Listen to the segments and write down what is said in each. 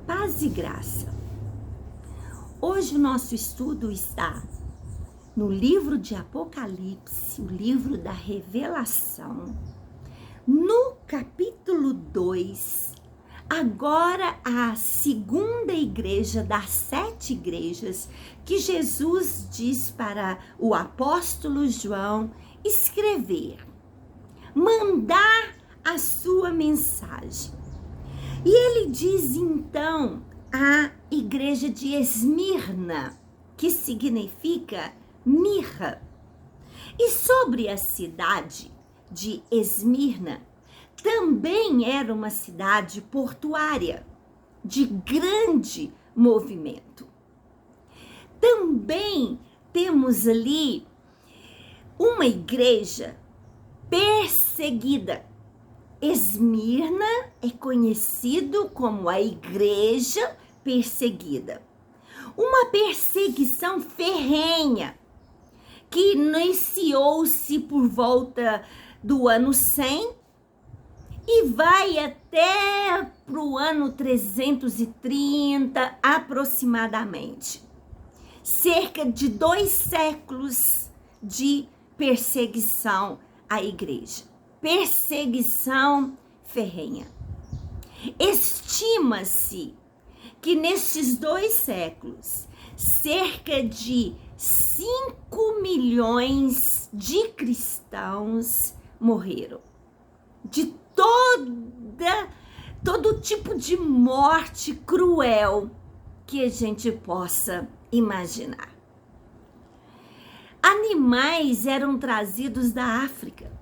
Paz e graça. Hoje o nosso estudo está no livro de Apocalipse, o livro da Revelação, no capítulo 2, agora a segunda igreja das 7 igrejas que Jesus diz para o apóstolo João escrever, mandar a sua mensagem. E ele diz então a igreja de Esmirna, que significa mirra. E sobre a cidade de Esmirna, também era uma cidade portuária, de grande movimento. Também temos ali uma igreja perseguida. Esmirna é conhecido como a igreja perseguida. Uma perseguição ferrenha que iniciou-se por volta do ano 100 e vai até para o ano 330 aproximadamente. Cerca de 2 séculos de perseguição à igreja. Perseguição ferrenha. Estima-se que nesses 2 séculos, cerca de 5 milhões de cristãos morreram. De todo tipo de morte cruel que a gente possa imaginar. Animais eram trazidos da África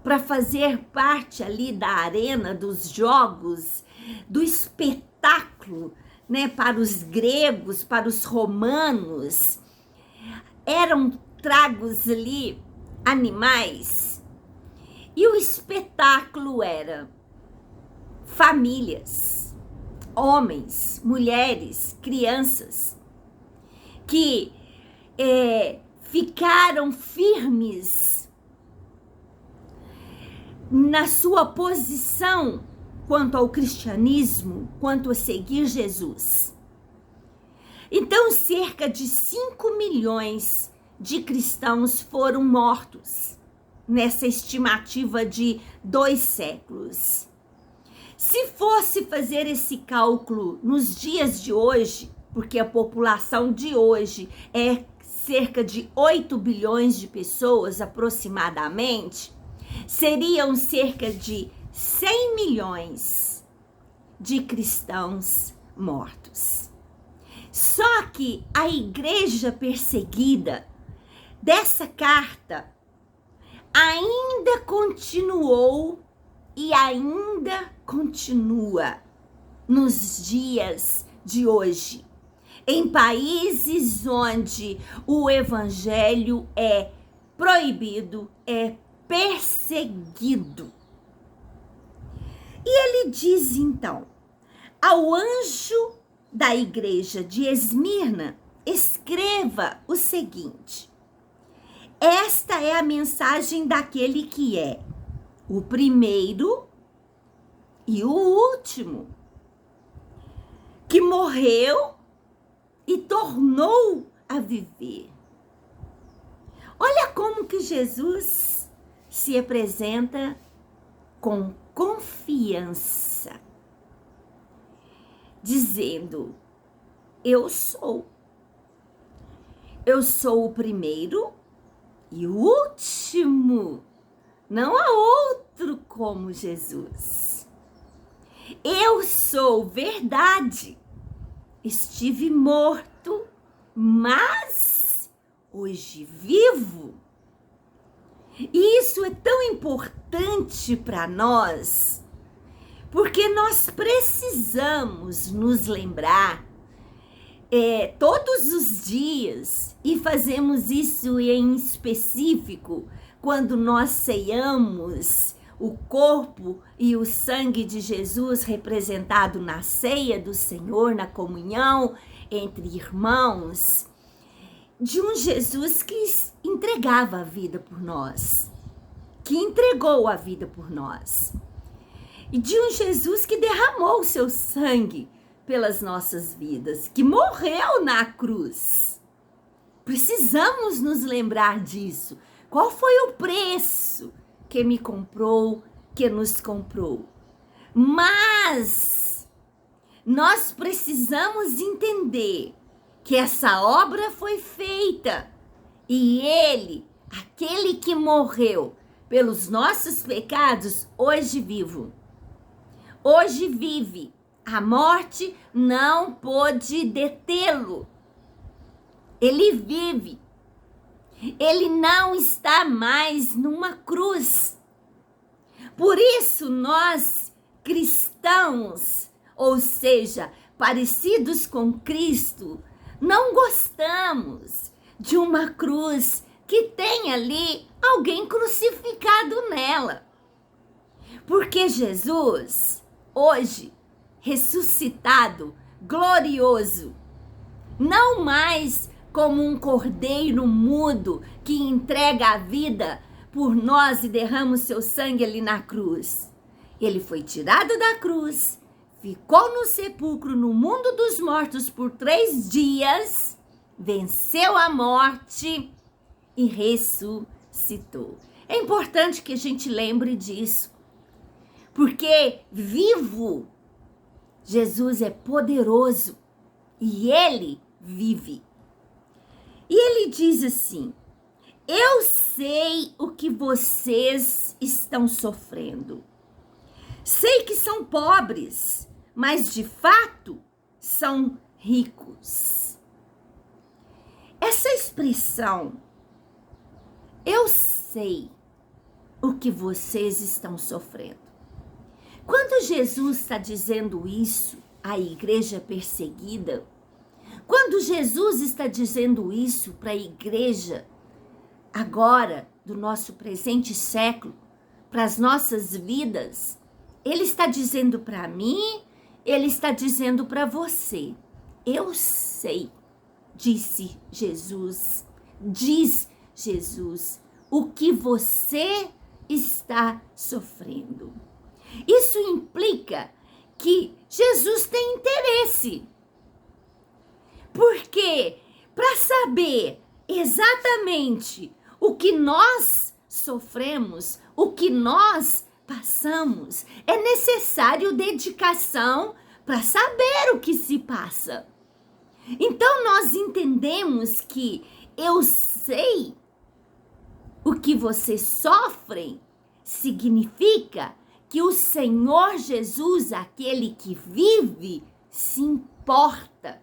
para fazer parte ali da arena dos jogos, do espetáculo, né, para os gregos, para os romanos. Eram tragos ali animais e o espetáculo era famílias, homens, mulheres, crianças que ficaram firmes na sua posição quanto ao cristianismo, quanto a seguir Jesus. Então, cerca de 5 milhões de cristãos foram mortos nessa estimativa de 2 séculos. Se fosse fazer esse cálculo nos dias de hoje, porque a população de hoje é cerca de 8 bilhões de pessoas aproximadamente, seriam cerca de 100 milhões de cristãos mortos. Só que a igreja perseguida dessa carta ainda continuou e ainda continua nos dias de hoje, em países onde o evangelho é proibido, é perseguido. E ele diz então, ao anjo da igreja de Esmirna, escreva o seguinte: esta é a mensagem daquele que é o primeiro e o último, que morreu e tornou a viver. Olha como que Jesus se apresenta com confiança, dizendo: eu sou o primeiro e o último. Não há outro como Jesus. Eu sou verdade. Estive morto, mas hoje vivo. E isso é tão importante para nós, porque nós precisamos nos lembrar todos os dias, e fazemos isso em específico quando nós ceiamos o corpo e o sangue de Jesus representado na ceia do Senhor, na comunhão entre irmãos, de um Jesus que entregava a vida por nós, que entregou a vida por nós, e de um Jesus que derramou o seu sangue pelas nossas vidas, que morreu na cruz. Precisamos nos lembrar disso. Qual foi o preço que me comprou, que nos comprou? Mas nós precisamos entender que essa obra foi feita e ele, aquele que morreu pelos nossos pecados, hoje vivo. Hoje vive. A morte não pôde detê-lo. Ele vive. Ele não está mais numa cruz. Por isso nós, cristãos, ou seja, parecidos com Cristo, não gostamos de uma cruz que tem ali alguém crucificado nela. Porque Jesus, hoje, ressuscitado, glorioso, não mais como um cordeiro mudo que entrega a vida por nós e derrama o seu sangue ali na cruz. Ele foi tirado da cruz, ficou no sepulcro, no mundo dos mortos por 3 dias, venceu a morte e ressuscitou. É importante que a gente lembre disso, porque vivo, Jesus é poderoso e ele vive. E ele diz assim: eu sei o que vocês estão sofrendo. Sei que são pobres, mas de fato são ricos. Essa expressão, eu sei o que vocês estão sofrendo. Quando Jesus está dizendo isso à igreja perseguida, quando Jesus está dizendo isso para a igreja agora, do nosso presente século, para as nossas vidas, ele está dizendo para mim, ele está dizendo para você. Eu sei, disse Jesus, diz Jesus, o que você está sofrendo. Isso implica que Jesus tem interesse. Porque para saber exatamente o que nós sofremos, o que nós passamos, é necessário dedicação para saber o que se passa. Então nós entendemos que eu sei o que vocês sofrem, significa que o Senhor Jesus, aquele que vive, se importa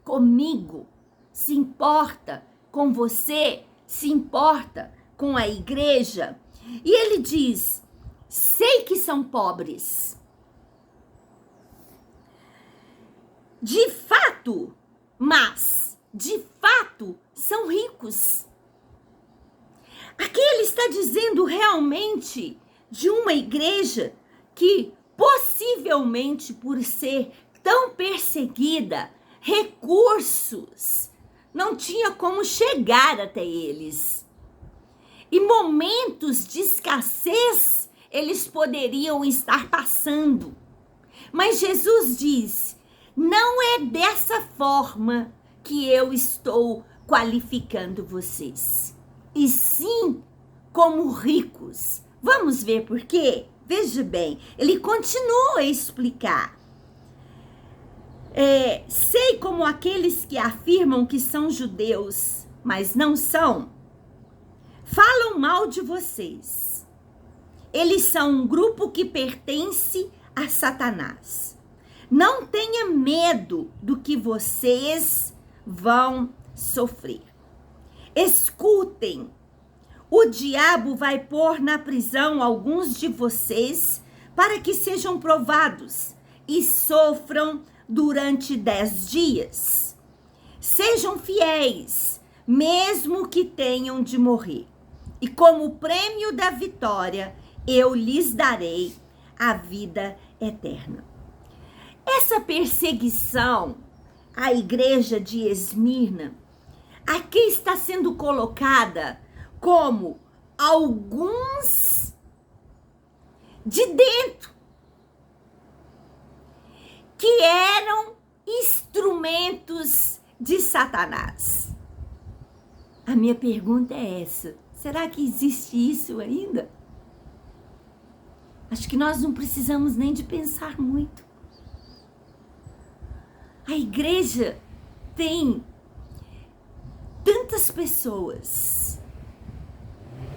comigo, se importa com você, se importa com a igreja. E ele diz, sei que são pobres. De fato, mas de fato são ricos. Aqui ele está dizendo realmente de uma igreja que possivelmente por ser tão perseguida, recursos não tinha como chegar até eles. E momentos de escassez eles poderiam estar passando. Mas Jesus diz, não é dessa forma que eu estou qualificando vocês, e sim como ricos. Vamos ver por quê? Veja bem, ele continua a explicar. Sei como aqueles que afirmam que são judeus, mas não são, falam mal de vocês. Eles são um grupo que pertence a Satanás. Não tenha medo do que vocês vão sofrer. Escutem, o diabo vai pôr na prisão alguns de vocês para que sejam provados e sofram durante 10 dias. Sejam fiéis, mesmo que tenham de morrer. E como prêmio da vitória, eu lhes darei a vida eterna. Essa perseguição à igreja de Esmirna, aqui está sendo colocada como alguns de dentro que eram argumentos de Satanás. A minha pergunta é essa: será que existe isso ainda? Acho que nós não precisamos nem de pensar muito. A igreja tem tantas pessoas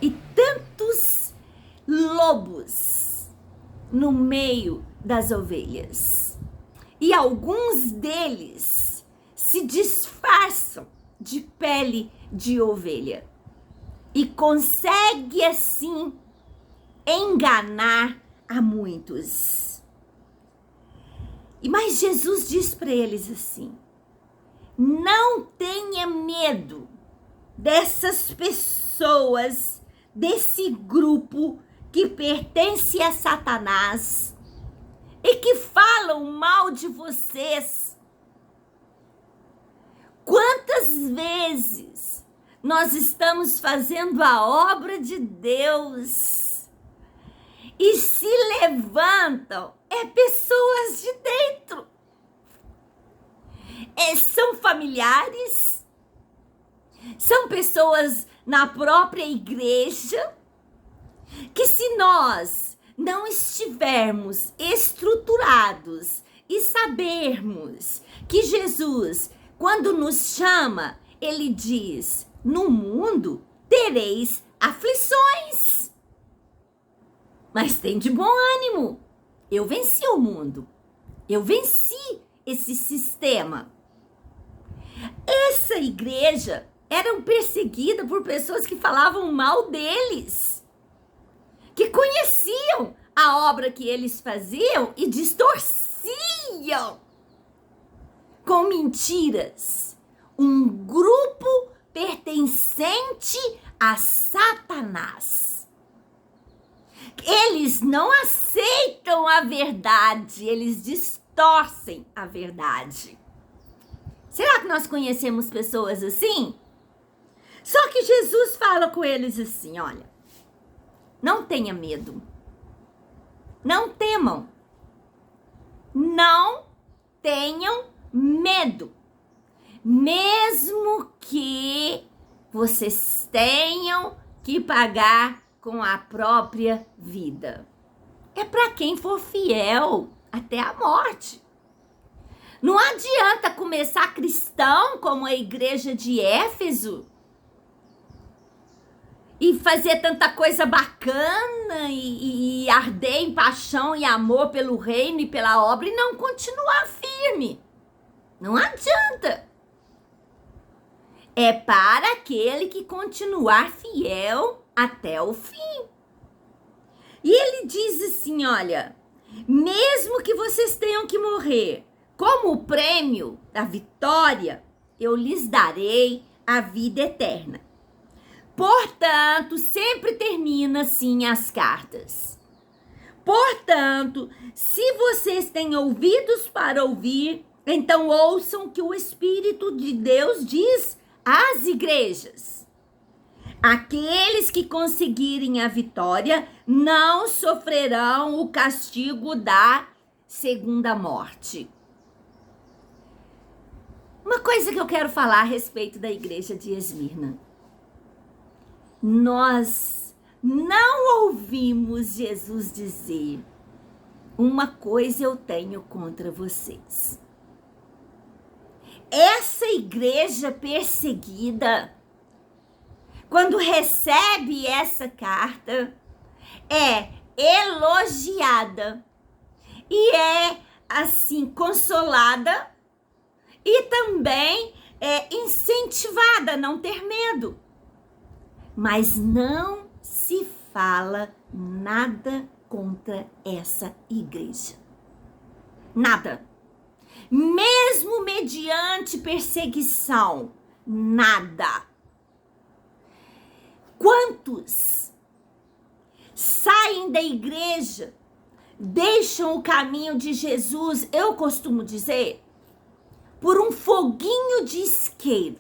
e tantos lobos no meio das ovelhas. E alguns deles se disfarçam de pele de ovelha e consegue assim enganar a muitos. Mas Jesus diz para eles assim: não tenha medo dessas pessoas, desse grupo que pertence a Satanás e que falam mal de vocês. Quantas vezes nós estamos fazendo a obra de Deus e se levantam pessoas de dentro, são familiares, são pessoas na própria igreja, que se nós não estivermos estruturados e sabermos que Jesus, quando nos chama, ele diz: no mundo tereis aflições, mas tem de bom ânimo, eu venci o mundo, eu venci esse sistema. Essa igreja era perseguida por pessoas que falavam mal deles, que conheciam a obra que eles faziam e distorciam com mentiras. Um grupo pertencente a Satanás. Eles não aceitam a verdade, eles distorcem a verdade. Será que nós conhecemos pessoas assim? Só que Jesus fala com eles assim: olha, não tenha medo, não temam, não tenham medo, mesmo que vocês tenham que pagar com a própria vida. É para quem for fiel até a morte. Não adianta começar cristão como a igreja de Éfeso e fazer tanta coisa bacana e arder em paixão e amor pelo reino e pela obra e não continuar firme. Não adianta. É para aquele que continuar fiel até o fim. E ele diz assim: olha, mesmo que vocês tenham que morrer, como prêmio da vitória, eu lhes darei a vida eterna. Portanto, sempre termina assim as cartas. Portanto, se vocês têm ouvidos para ouvir, então ouçam o que o Espírito de Deus diz às igrejas. Aqueles que conseguirem a vitória não sofrerão o castigo da segunda morte. Uma coisa que eu quero falar a respeito da igreja de Esmirna. Nós não ouvimos Jesus dizer: uma coisa eu tenho contra vocês. Essa igreja perseguida, quando recebe essa carta, é elogiada e é assim consolada e também é incentivada a não ter medo. Mas não se fala nada contra essa igreja. Nada. Mesmo mediante perseguição, nada. Quantos saem da igreja, deixam o caminho de Jesus, eu costumo dizer, por um foguinho de isqueiro,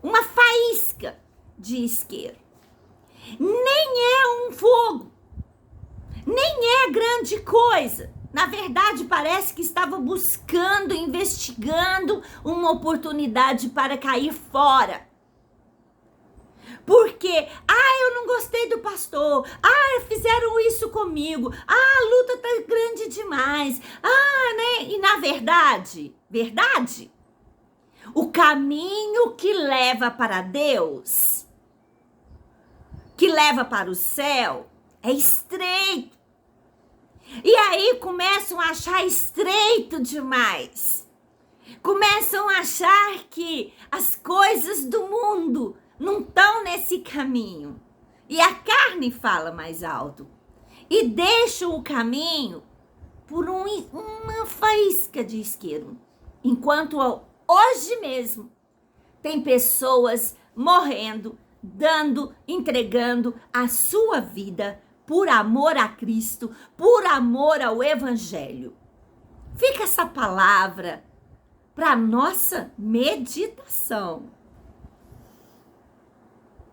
uma faísca de isqueiro. Nem é um fogo, nem é grande coisa, Na verdade, parece que estava buscando, investigando uma oportunidade para cair fora. Porque, eu não gostei do pastor, fizeram isso comigo, a luta tá grande demais, né? E na verdade, o caminho que leva para Deus, que leva para o céu, é estreito. E aí começam a achar estreito demais. Começam a achar que as coisas do mundo não estão nesse caminho. E a carne fala mais alto. E deixam o caminho por uma faísca de isqueiro. Enquanto hoje mesmo tem pessoas morrendo, entregando a sua vida por amor a Cristo, por amor ao Evangelho. Fica essa palavra para nossa meditação.